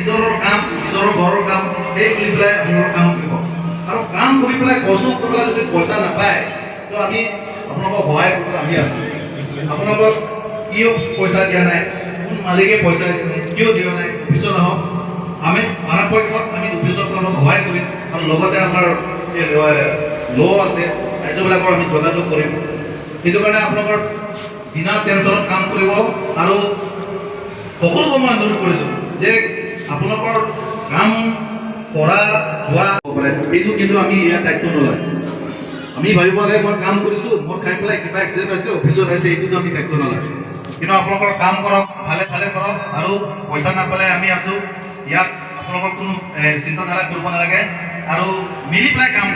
নিজৰ কাম নিজৰ ঘৰৰ কাম এই বুলি পেলাই আপোনালোকৰ কাম কৰিব আৰু কাম কৰি পেলাই কষ্ট কৰি পেলাই যদি পইচা নাপায় তো আমি আপোনালোকক সহায় কৰিবলৈ আমি আছোঁ আপোনালোকক কিয় পইচা দিয়া নাই কোন মালিকে পইচা কিয় দিয়া নাই অফিচত আহক আমি পৰাপক্ষত আমি অফিচত আপোনালোকক সহায় কৰিম আৰু লগতে আমাৰ ল' আছে ৰাজ্যবিলাকৰ আমি যোগাযোগ কৰিম সেইটো কাৰণে আপোনালোকৰ বিনা টেনশ্যনত কাম কৰিব আৰু সকলো মই অনুৰোধ কৰিছোঁ যে আপোনালোকৰ কাম কৰা হোৱা পাৰে এইটো কিন্তু আমি ইয়াৰ দায়িত্ব নলয় আমি ভাবিব লাগে মই কাম কৰিছোঁ মই খাই পেলাই কিবা এক্সিডেণ্ট হৈছে অফিচত আছে এইটোতো আমি দায়িত্ব নলয় কিন্তু আপোনালোকৰ কাম কৰক ভালে ভালে কৰক আৰু পইচা নাপালে আমি আছোঁ ইয়াত আপোনালোকৰ কোনো চিন্তাধাৰা কৰিব নালাগে আৰু মিলি পেলাই কাম